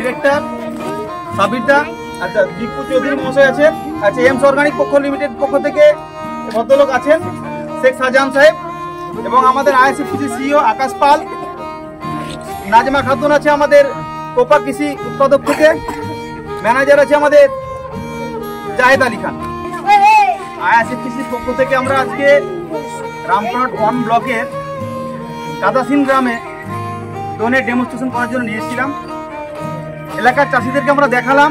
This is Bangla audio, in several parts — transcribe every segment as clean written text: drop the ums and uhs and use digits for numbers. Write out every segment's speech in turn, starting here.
ডিরেক্টর সাবিরদা, আচ্ছা দীপু চৌধুরী মহাশয় আছেন, আচ্ছা এমস অর্গানিক পক্ষ লিমিটেড পক্ষ থেকে ভদ্রলোক আছেন শেখ শাহজাহান সাহেব, এবং আমাদের আইএসএফসি সিইও আকাশ পাল, নাজমা খাতুন আছে আমাদের কোপা কৃষি উৎপাদক থেকে, ম্যানেজার আছে আমাদের জাহেদ আলী খান। আইএসএফসির পক্ষ থেকে আমরা আজকে রামপুরহাট 1 ব্লকের কাদাসিন গ্রামে ড্রোনের ডেমনস্ট্রেশন করার জন্য নিয়ে এসেছিলাম। এলাকার চাষিদেরকে আমরা দেখালাম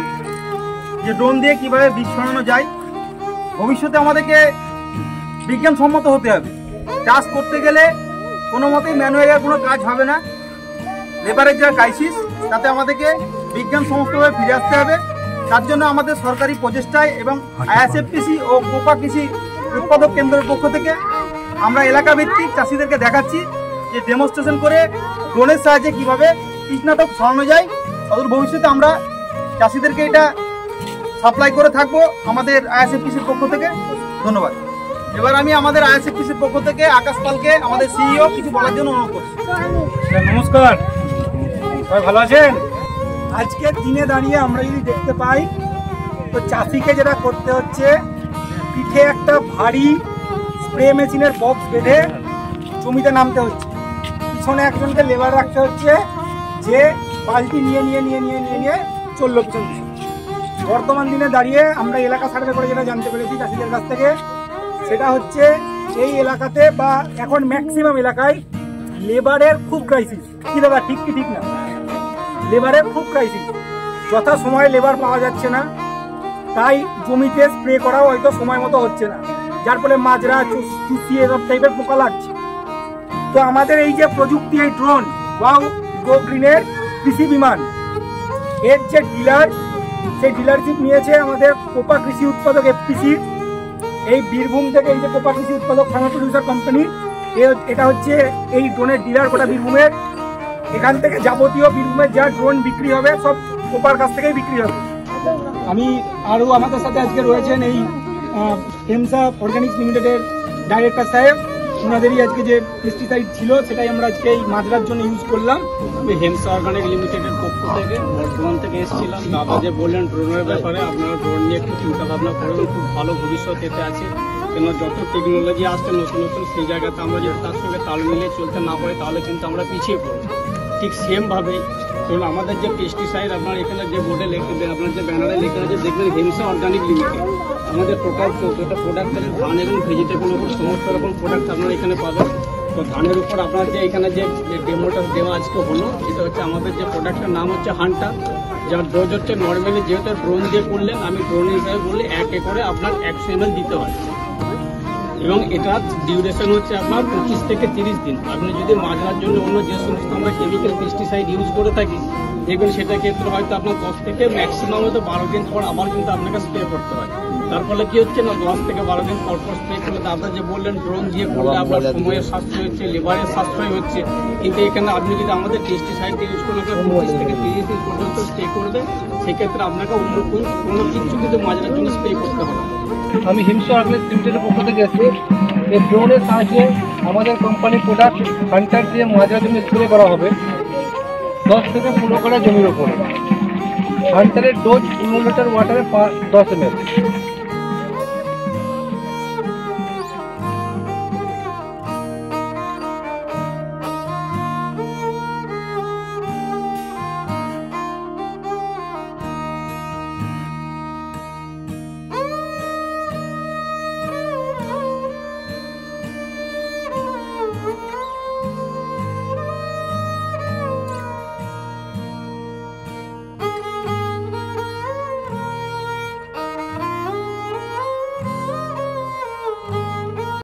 যে ড্রোন দিয়ে কিভাবে বীজ ছড়ানো যায়। ভবিষ্যতে আমাদেরকে বিজ্ঞানসম্মত হতে হবে। চাষ করতে গেলে কোনো মতেই ম্যানুয়ালের কোনো কাজ হবে না। লেবারের যা ক্রাইসিস, তাতে আমাদেরকে বিজ্ঞানসম্মতভাবে ফিরে আসতে হবে। তার জন্য আমাদের সরকারি প্রচেষ্টায় এবং আইএসএফটিসি ও কোপা কৃষি উৎপাদক কেন্দ্রের পক্ষ থেকে আমরা এলাকা ভিত্তিক চাষিদেরকে দেখাচ্ছি যে ডেমনস্ট্রেশন করে ড্রোনের সাহায্যে কীভাবে কীটনাশক ছড়ানো যায়। অদূর ভবিষ্যতে আমরা চাষিদেরকে এটা সাপ্লাই করে থাকবো আমাদের আইএসএফটিসির পক্ষ থেকে। ধন্যবাদ। এবার আমি আমাদের আইএসএফটিসির পক্ষ থেকে আকাশ পালকে আমাদের সিইও কিছু বলার জন্য অনুরোধ করছি। নমস্কার, সবাই ভালো আছেন? আজকের দিনে দাঁড়িয়ে আমরা যদি দেখতে পাই তো চাষিকে যেটা করতে হচ্ছে, পিঠে একটা ভারী স্প্রে মেশিনের বক্স বেঁধে জমিতে নামতে হচ্ছে, পিছনে একজনকে লেবার রাখতে হচ্ছে যে বালতি নিয়ে নিয়ে নিয়ে নিয়ে নিয়ে নিয়ে চললো পিছন পিছন। বর্তমান দিনে দাঁড়িয়ে আমরা এলাকা সার্ভে করে যেটা জানতে পেরেছি চাষিদের কাছ থেকে, সেটা হচ্ছে এই এলাকাতে বা এখন ম্যাক্সিমাম এলাকায় লেবারের খুব ক্রাইসিস। কি দাদা, ঠিক কি ঠিক না? লেবারের খুব ক্রাইসিস, যথা সময়ে লেবার পাওয়া যাচ্ছে না, তাই জমিতে স্প্রে করাও হয়তো সময় মতো হচ্ছে না, যার ফলে মাজরা চুষি এসব টাইপের পোকা লাগছে। তো আমাদের এই যে প্রযুক্তি, এই ড্রোন ওয়াও গো গ্রিনের কৃষি বিমান, এর যে ডিলার, সেই ডিলারশিপ নিয়েছে আমাদের কোপা কৃষি উৎপাদক এফপিসি। এই বীরভূম থেকে এই যে কোপা কৃষি উৎপাদক ফার্মা প্রডিউসার কোম্পানি, এটা হচ্ছে এই ড্রোনের ডিলার গোটা বীরভূমের। এখান থেকে যাবতীয় বীরভূমের যা ড্রোন বিক্রি হবে সব কোপার কাছ থেকেই বিক্রি হবে। আমি আরও আমাদের সাথে আজকে রয়েছেন এই হেমসা অর্গানিক্স লিমিটেডের ডাইরেক্টর সাহেব। ওনাদেরই আজকে যে পেস্টিসাইড ছিল সেটাই আমরা আজকে এই মাজরার জন্য ইউজ করলাম। আমি হেমসা অর্গানিক লিমিটেডের পক্ষ থেকে বর্ধমান থেকে এসেছিলাম। দাদা যে বললেন ড্রোনের ব্যাপারে, আপনারা ড্রোন নিয়ে একটু চিন্তা ভাবনা করবেন, খুব ভালো ভবিষ্যৎ এতে আছে। কেন যত টেকনোলজি আসছে নতুন নতুন, সেই জায়গাতে আমরা যদি তার সঙ্গে তাল মিলিয়ে চলতে না পারি তাহলে কিন্তু আমরা পিছিয়ে পড়ব। ঠিক সেমভাবেই ধরুন আমাদের যে পেস্টিসাইড, আপনার এখানে যে বোর্ডে লিখে দেন, আপনার যে ব্যানারে লেখা আছে দেখবেন হেমসা অর্গানিক লিমিটেড। আমাদের টোটাল 14টা প্রোডাক্ট আছে, ধান এবং ভেজিটেবল এবং সমস্ত রকম প্রোডাক্ট আপনারা এখানে পাবেন। তো ধানের উপর আপনার যে এখানে যে ডেমোটা দেওয়া আজকে হলো, এটা হচ্ছে আমাদের যে প্রোডাক্টের নাম হচ্ছে হান্টার, যার ডোজ হচ্ছে নর্মালি যেহেতু ড্রোন দিয়ে করলেন, আমি ড্রোন হিসাবে বললে 1 একরে আপনার 100 ml দিতে হয়, এবং এটার ডিউরেশন হচ্ছে আপনার 25 থেকে 30 দিন। আপনি যদি মাজরার জন্য অন্য যে সমস্ত আমরা কেমিক্যাল পেস্টিসাইড ইউজ করে থাকি, দেখবেন সেটা ক্ষেত্রে হয়তো আপনার 10 থেকে ম্যাক্সিমাম হয়তো 12 দিন পর আবার কিন্তু আপনাকে স্প্রে করতে হয়। তার ফলে কি হচ্ছে না, 10 থেকে 12 দিন পর পর স্প্রে করলে আপনার যে বললেন ড্রোন দিয়ে করলে আপনার সময়ের সাশ্রয় হচ্ছে, লেবারের সাশ্রয় হচ্ছে। কিন্তু এখানে আপনি যদি আমাদের পেস্টিসাইড ইউজ করলে 25 থেকে 30 দিন পর্যন্ত স্প্রে করবে, সেক্ষেত্রে আপনাকে অন্য কোনো কিছু কিন্তু মাজরার জন্য স্প্রে করতে হবে। আমি হিমসা অর্গানিক লিমিটেডের পক্ষ থেকে এসেছি। এই ড্রোনের সাহায্যে আমাদের কোম্পানির প্রোডাক্ট হান্টার দিয়ে মাজরার জন্য স্প্রে করা হবে 10 থেকে 15 কাঠা জমির ওপরে। হান্টারের ডোজ 15 লিটার ওয়াটারে 10 ml।